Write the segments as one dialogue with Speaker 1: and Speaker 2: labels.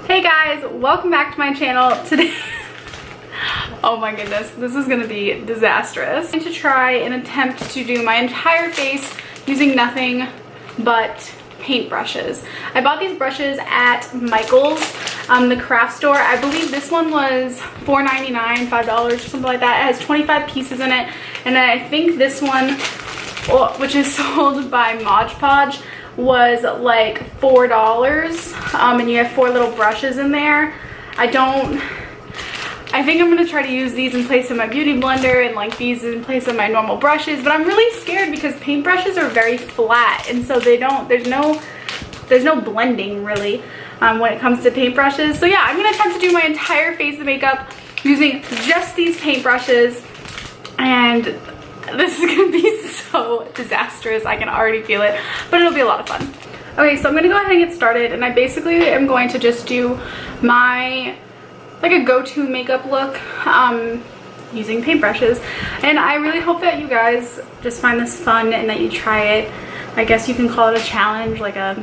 Speaker 1: Hey guys, welcome back to my channel. Today, oh my goodness, this is gonna be disastrous. I'm going to try and attempt to do my entire face using nothing but paintbrushes. I bought these brushes at Michael's, the craft store. I believe this one was $4.99, $5 or something like that. It has 25 pieces in it, and I think this one, which is sold by Mod Podge, was like $4, and you have 4 little brushes in there. I think I'm gonna try to use these in place of my beauty blender and like these in place of my normal brushes, but I'm really scared because paintbrushes are very flat, and so there's no blending really when it comes to paintbrushes. So yeah, I'm gonna attempt to do my entire face of makeup using just these paintbrushes, and this is gonna be so disastrous. I can already feel it, but it'll be a lot of fun. Okay, so I'm gonna go ahead and get started, and I basically am going to just do my like a go-to makeup look using paintbrushes, and I really hope that you guys just find this fun and that you try it. I guess you can call it a challenge, like a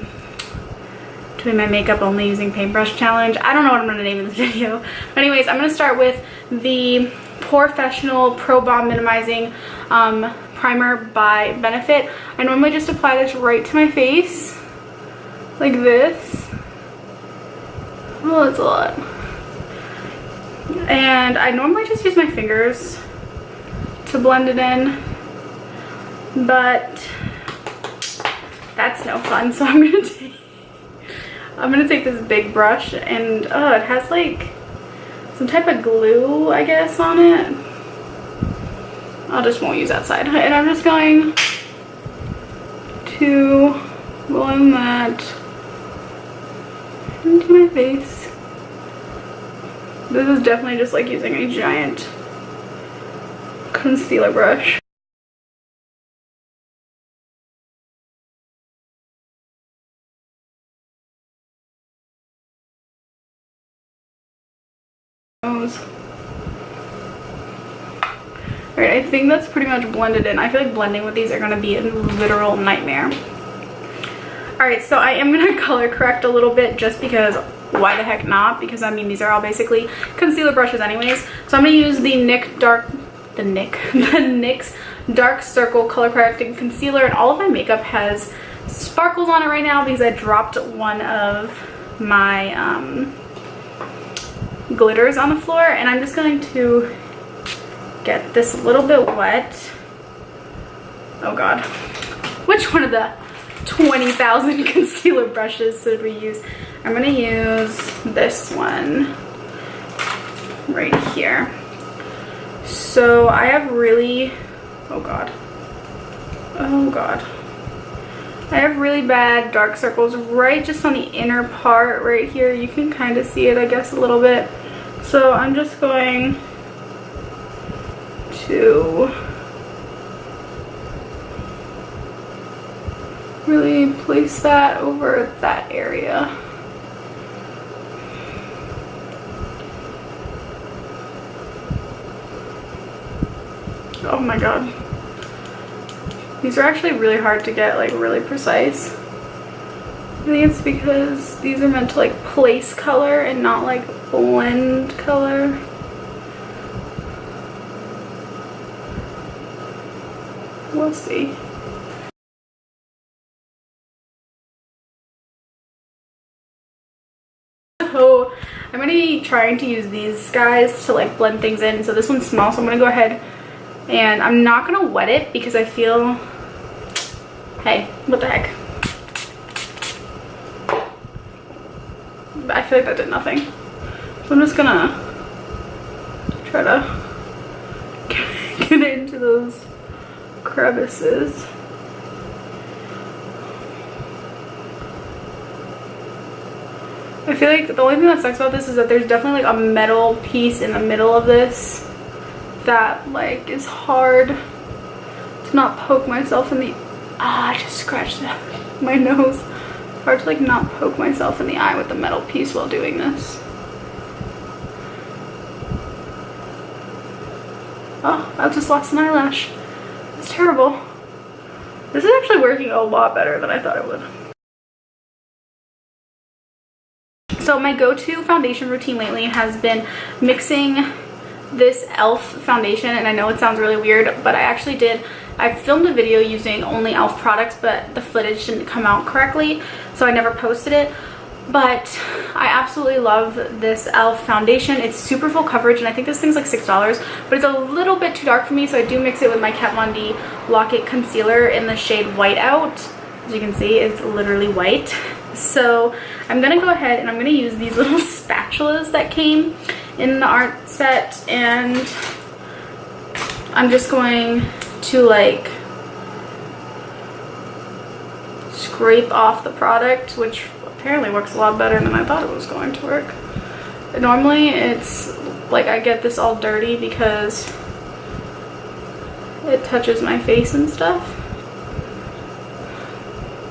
Speaker 1: doing my makeup only using paintbrush challenge. I don't know what I'm gonna name this video, but anyways, I'm gonna start with the Professional Pro Bomb Minimizing primer by Benefit. I normally just apply this right to my face like this. Oh, that's a lot. And I normally just use my fingers to blend it in, but that's no fun, so I'm gonna take this big brush, and oh, it has like some type of glue, I guess, on it. I just won't use that side, and I'm just going to blend that into my face. This is definitely just like using a giant concealer brush. Alright, I think that's pretty much blended in. I feel like blending with these are going to be a literal nightmare. Alright, so I am going to color correct a little bit just because why the heck not? Because I mean, these are all basically concealer brushes anyways. So I'm going to use the NYX Dark Circle Color Correcting Concealer, and all of my makeup has sparkles on it right now because I dropped one of my glitters on the floor, and I'm just going to get this a little bit wet. Oh god, which one of the 20,000 concealer brushes should we use? I'm gonna use this one right here. So I have really, oh god, I have really bad dark circles right just on the inner part right here. You can kind of see it, I guess, a little bit. So I'm just going to really place that over that area. Oh my god. These are actually really hard to get like really precise. I think it's because these are meant to like place color and not like blend color. We'll see. So I'm going to be trying to use these guys to like blend things in. So this one's small, so I'm going to go ahead and I'm not going to wet it because I feel, hey, what the heck. I feel like that did nothing. So I'm just going to try to get into those crevices. I feel like the only thing that sucks about this is that there's definitely like a metal piece in the middle of this that like is hard to not poke myself in the I just scratched my nose. It's hard to like not poke myself in the eye with the metal piece while doing this. Oh, I just lost an eyelash. It's terrible. This is actually working a lot better than I thought it would. So my go-to foundation routine lately has been mixing this e.l.f. foundation, and I know it sounds really weird, but I filmed a video using only e.l.f. products, but the footage didn't come out correctly, so I never posted it. But I absolutely love this e.l.f. foundation. It's super full coverage, and I think this thing's like $6, but it's a little bit too dark for me, so I do mix it with my Kat Von D Lock It Concealer in the shade White Out. As you can see, it's literally white. So I'm gonna go ahead and I'm gonna use these little spatulas that came in the art set, and I'm just going to like scrape off the product, which apparently works a lot better than I thought it was going to work. Normally it's like I get this all dirty because it touches my face and stuff.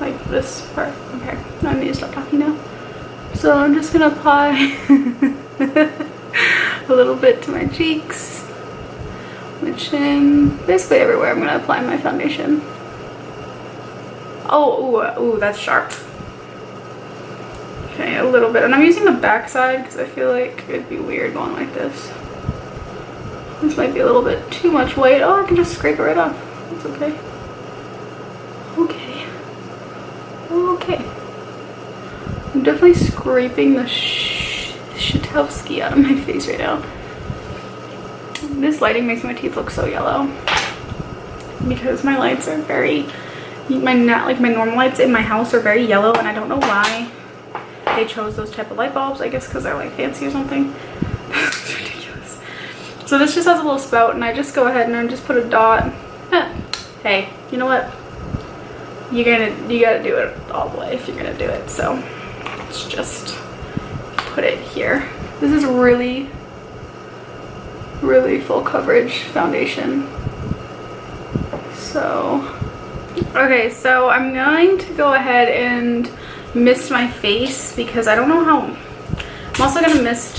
Speaker 1: Like this part. Okay, I need to stop talking now. So I'm just gonna apply a little bit to my cheeks, my chin, basically everywhere I'm gonna apply my foundation. Oh, ooh, that's sharp. Okay, a little bit. And I'm using the back side because I feel like it'd be weird going like this. This might be a little bit too much weight. Oh, I can just scrape it right off. It's okay. Okay. I'm definitely scraping the Shatowski out of my face right now. This lighting makes my teeth look so yellow because my lights are my normal lights in my house are very yellow, and I don't know why they chose those type of light bulbs. I guess because they're like fancy or something. It's ridiculous. So this just has a little spout, and I just go ahead and I just put a dot. Hey, you know what? You gotta do it all the way if you're gonna do it. So let's just put it here. This is really full coverage foundation. So okay, so I'm going to go ahead and mist my face because I don't know how. I'm also gonna mist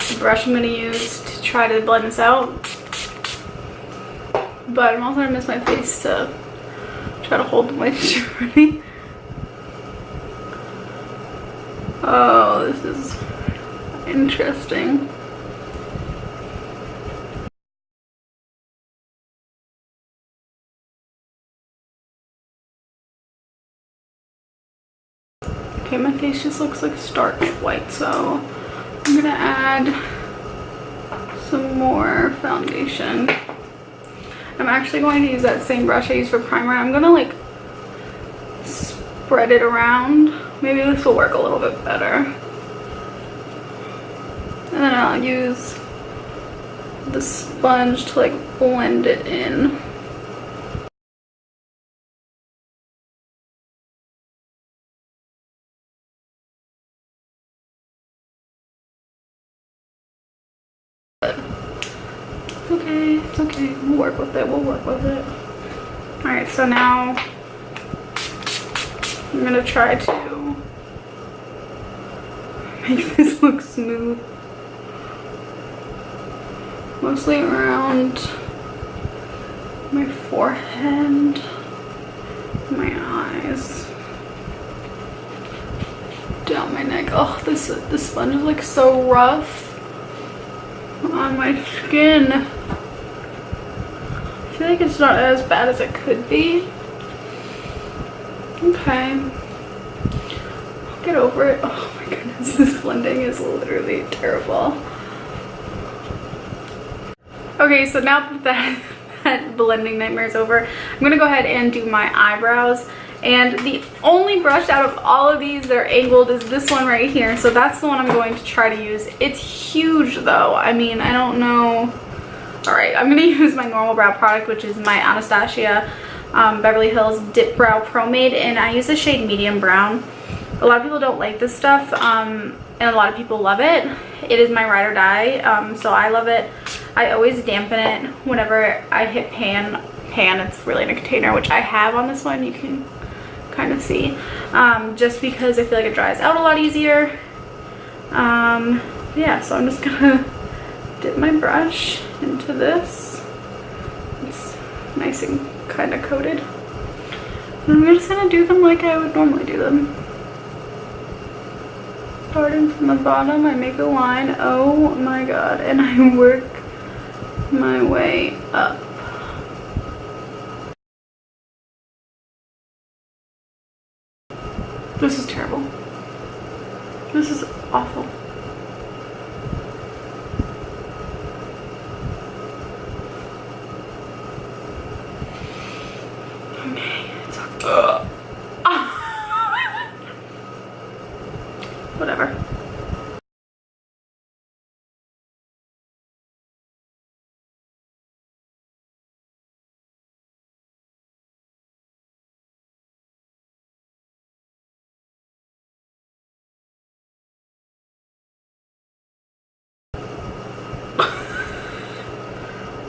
Speaker 1: the brush I'm gonna use to try to blend this out, but I'm also gonna mist my face to try to hold the moisture ready. Oh, this is interesting. Okay, my face just looks like starch white, so I'm gonna add some more foundation. I'm actually going to use that same brush I used for primer. I'm gonna like spread it around. Maybe this will work a little bit better. And then I'll use the sponge to like blend it in. It's okay, we'll work with it, Alright, so now I'm gonna try to make this look smooth. Mostly around my forehead, my eyes, down my neck. Oh, this sponge is like so rough on my skin. I feel like it's not as bad as it could be. Okay, I'll get over it. Oh my goodness, this blending is literally terrible. Okay, so now that that blending nightmare is over, I'm gonna go ahead and do my eyebrows. And the only brush out of all of these that are angled is this one right here. So that's the one I'm going to try to use. It's huge though. I mean, I don't know. All right, I'm gonna use my normal brow product, which is my Anastasia Beverly Hills Dip Brow Pomade, and I use the shade Medium Brown. A lot of people don't like this stuff, and a lot of people love it. It is my ride or die, so I love it. I always dampen it whenever I hit pan. It's really in a container, which I have on this one. You can kind of see, just because I feel like it dries out a lot easier. Yeah, so I'm just gonna dip my brush into this. It's nice and kind of coated, and I'm just gonna do them like I would normally do them. Starting from the bottom, I make a line. Oh my god. And I work my way up. This is terrible. This is awful. Okay, it's okay. Whatever.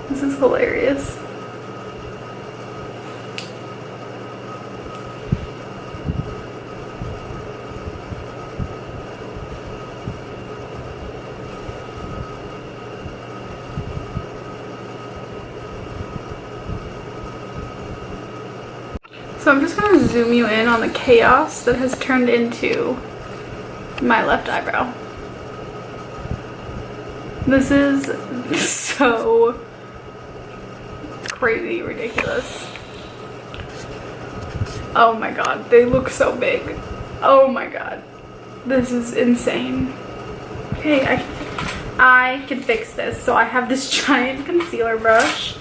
Speaker 1: This is hilarious. So I'm just gonna zoom you in on the chaos that has turned into my left eyebrow. This is so crazy ridiculous. Oh my god, they look so big. Oh my god, this is insane. Okay, I can fix this. So I have this giant concealer brush,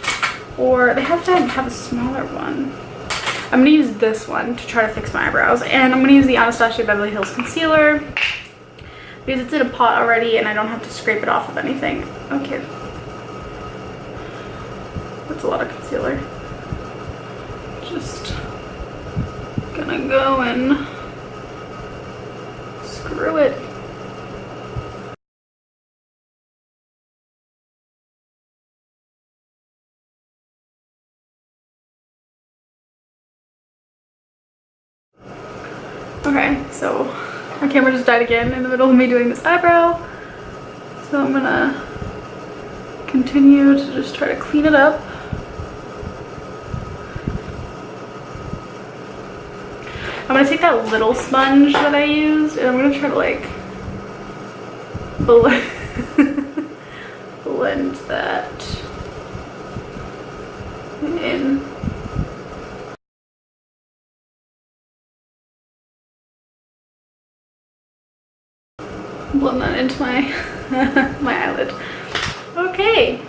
Speaker 1: or they have to have a smaller one. I'm gonna use this one to try to fix my eyebrows, and I'm gonna use the Anastasia Beverly Hills concealer because it's in a pot already and I don't have to scrape it off of anything. Okay, that's a lot of concealer. Just gonna go and screw it. Okay, so my camera just died again in the middle of me doing this eyebrow. So I'm gonna continue to just try to clean it up. I'm gonna take that little sponge that I used and I'm gonna try to like blend that in. Blend that into my my eyelid. Okay.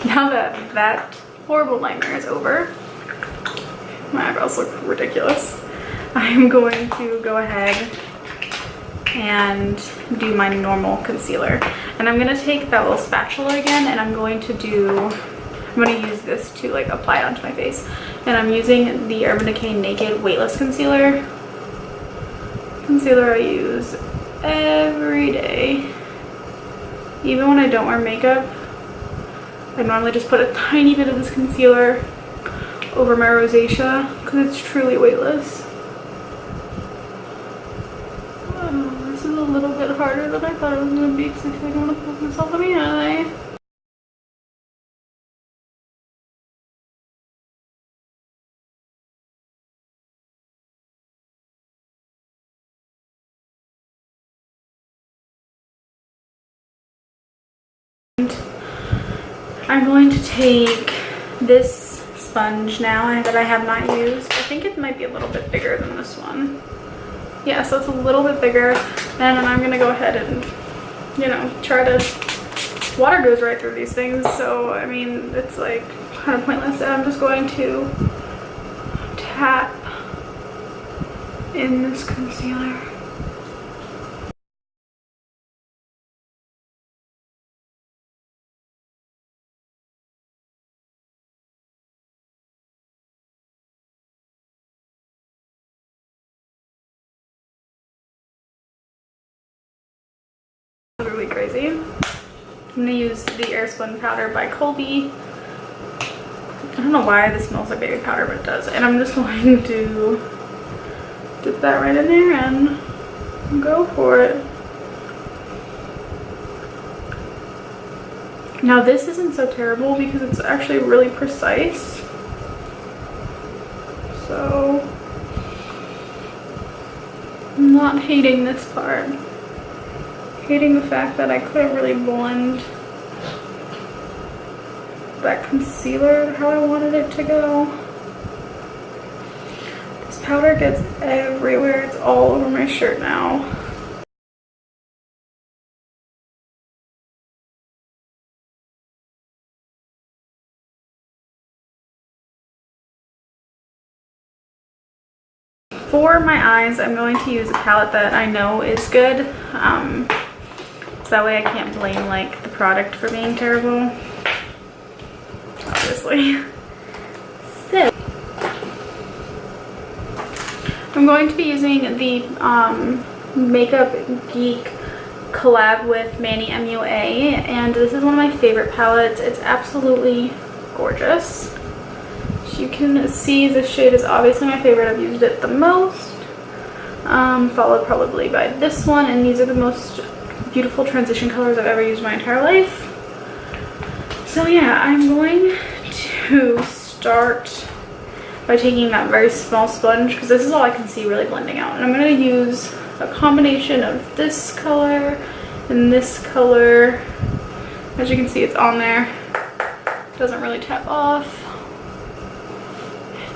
Speaker 1: Now that that horrible nightmare is over, my eyebrows look ridiculous. I'm going to go ahead and do my normal concealer. And I'm gonna take that little spatula again and I'm gonna use this to like apply it onto my face. And I'm using the Urban Decay Naked Weightless Concealer. Concealer I use every day. Even when I don't wear makeup, I normally just put a tiny bit of this concealer over my rosacea because it's truly weightless. Oh, this is a little bit harder than I thought it was going to be because I feel like I'm going to poke myself in the eye. I'm going to take this sponge now that I have not used. I think it might be a little bit bigger than this one. Yeah, so it's a little bit bigger. And then I'm going to go ahead and, you know, try to... Water goes right through these things, so, I mean, it's like kind of pointless. And I'm just going to tap in this concealer. Really crazy. I'm gonna use the Airspun powder by Colby. I don't know why this smells like baby powder, but it does. And I'm just going to dip that right in there and go for it. Now this isn't so terrible because it's actually really precise. So I'm not not hating this part. Hating the fact that I couldn't really blend that concealer how I wanted it to go. This powder gets everywhere. It's all over my shirt now. For my eyes, I'm going to use a palette that I know is good. So that way I can't blame like the product for being terrible. Obviously. So I'm going to be using the Makeup Geek collab with Manny MUA, and this is one of my favorite palettes. It's absolutely gorgeous. As you can see, this shade is obviously my favorite. I've used it the most, followed probably by this one, and these are the most beautiful transition colors I've ever used my entire life. So yeah, I'm going to start by taking that very small sponge, because this is all I can see really blending out, and I'm going to use a combination of this color and this color. As you can see, it's on there. It doesn't really tap off.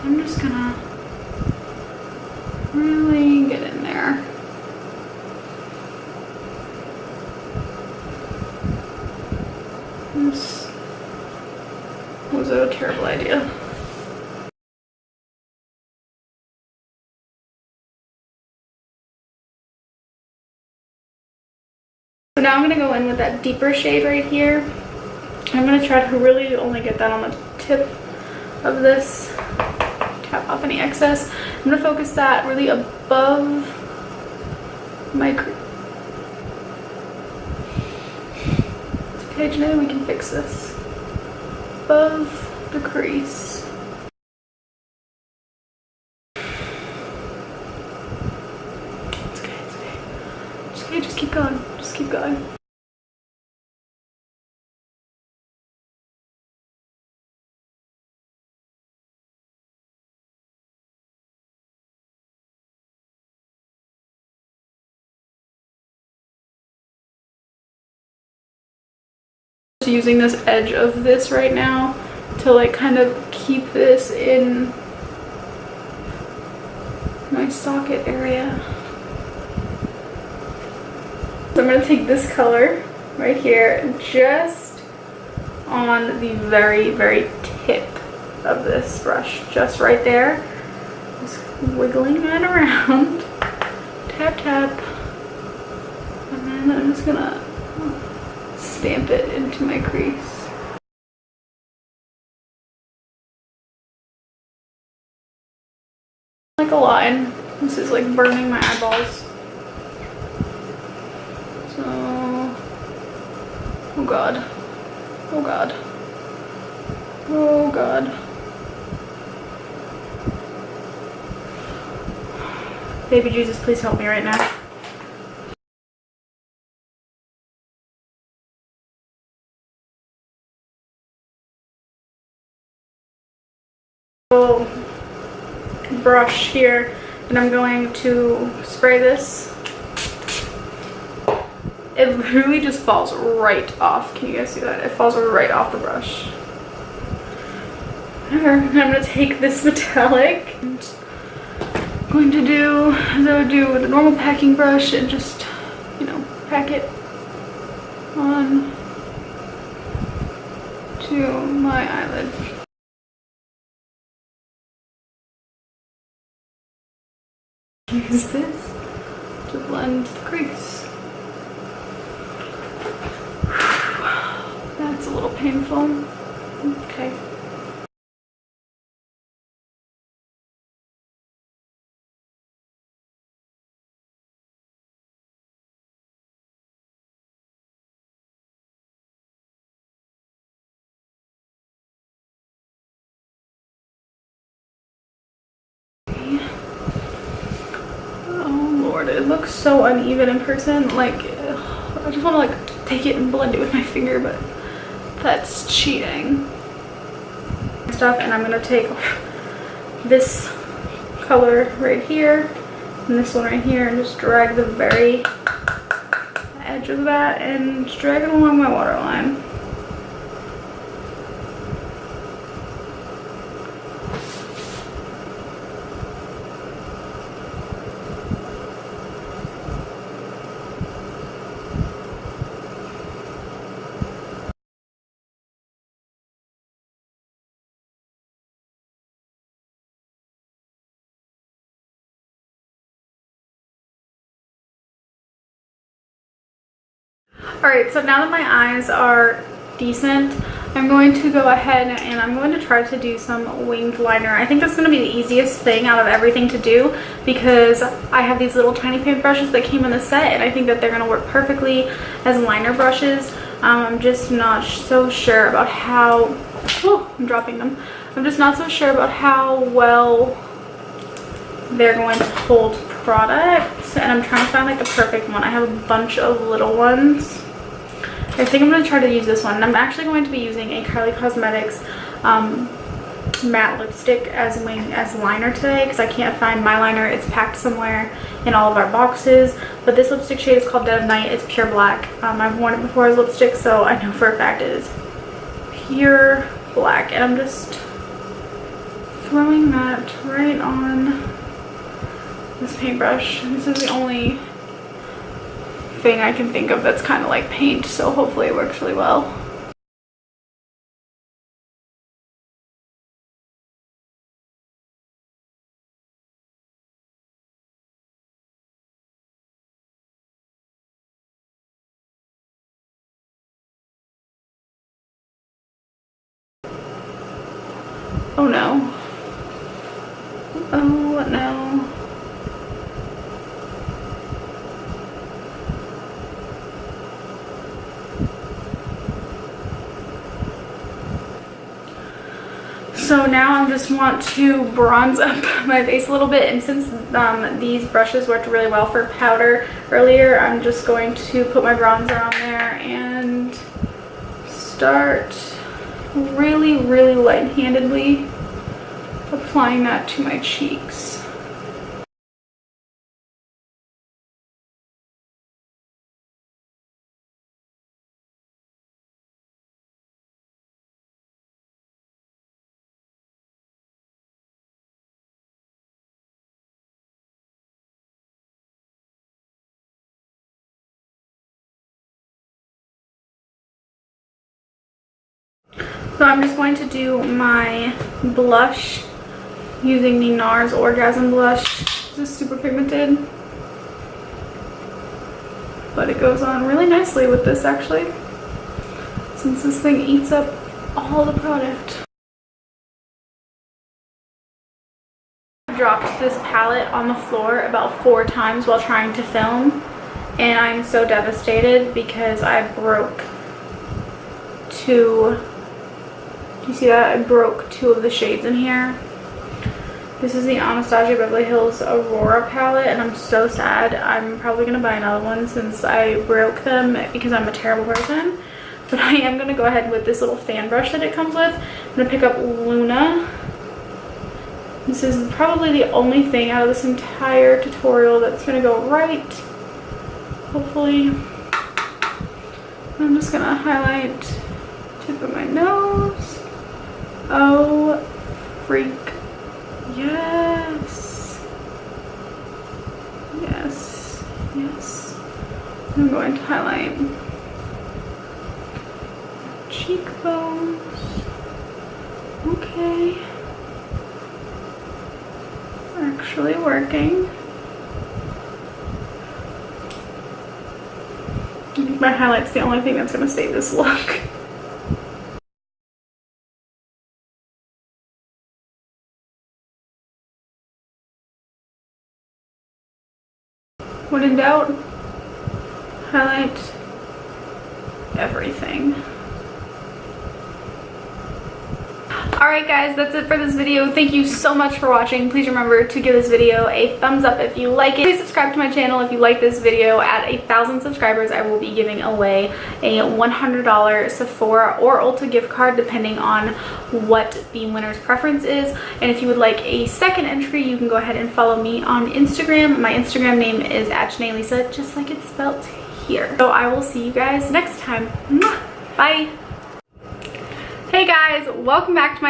Speaker 1: I'm just gonna really get in there. This was a terrible idea. So now I'm gonna go in with that deeper shade right here. I'm gonna try to really only get that on the tip of this. Tap off any excess. I'm gonna focus that really above my crease. It's okay, Janae, we can fix this. Above the crease. It's okay, it's okay. It's okay, just keep going. Just keep going. Using this edge of this right now to like kind of keep this in my socket area. So I'm going to take this color right here, just on the very, very tip of this brush, just right there. Just wiggling that around. Tap, tap. And then I'm just going to stamp it into my crease. Like a line. This is like burning my eyeballs. So, oh god. Oh god. Oh god. Baby Jesus, please help me right now. Brush here, and I'm going to spray this. It really just falls right off. Can you guys see that? It falls right off the brush. Whatever. I'm going to take this metallic and I'm going to do as I would do with a normal packing brush and just, you know, pack it on to my eyelid. Use this to blend the crease. That's a little painful. Okay. It looks so uneven in person. Like, I just want to like take it and blend it with my finger, but that's cheating. Stuff, and I'm gonna take this color right here and this one right here, and just drag the very edge of that and just drag it along my waterline. Alright, so now that my eyes are decent, I'm going to go ahead and I'm going to try to do some winged liner. I think that's going to be the easiest thing out of everything to do because I have these little tiny paintbrushes that came in the set, and I think that they're going to work perfectly as liner brushes. I'm just not so sure about how... Oh, I'm dropping them. I'm just not so sure about how well they're going to hold product, and I'm trying to find like the perfect one. I have a bunch of little ones. I think I'm going to try to use this one, and I'm actually going to be using a Kylie Cosmetics matte lipstick as liner today because I can't find my liner. It's packed somewhere in all of our boxes, but this lipstick shade is called Dead of Night. It's pure black. I've worn it before as lipstick, so I know for a fact it is pure black, and I'm just throwing that right on this paintbrush. This is the only thing I can think of that's kind of like paint, so hopefully it works really well. Oh no. Oh no. So now I just want to bronze up my face a little bit, and since these brushes worked really well for powder earlier, I'm just going to put my bronzer on there and start really light-handedly applying that to my cheeks. So I'm just going to do my blush using the NARS Orgasm blush. This is super pigmented, but it goes on really nicely with this actually, since this thing eats up all the product. I dropped this palette on the floor about 4 times while trying to film, and I'm so devastated because I broke 2. You see that? I broke 2 of the shades in here. This is the Anastasia Beverly Hills Aurora palette, and I'm so sad. I'm probably going to buy another one since I broke them because I'm a terrible person. But I am going to go ahead with this little fan brush that it comes with. I'm going to pick up Luna. This is probably the only thing out of this entire tutorial that's going to go right, hopefully. I'm just going to highlight tip of my nose. Oh, freak. Yes. Yes. Yes. I'm going to highlight cheekbones. Okay. Actually working. I think my highlight's the only thing that's going to save this look. When in doubt, highlight everything. Alright guys, that's it for this video. Thank you so much for watching. Please remember to give this video a thumbs up if you like it. Please subscribe to my channel if you like this video. At 1,000 subscribers, I will be giving away a $100 Sephora or Ulta gift card depending on what the winner's preference is. And if you would like a second entry, you can go ahead and follow me on Instagram. My Instagram name is @Janae Elisa, just like it's spelled here. So I will see you guys next time. Bye! Hey guys, welcome back to my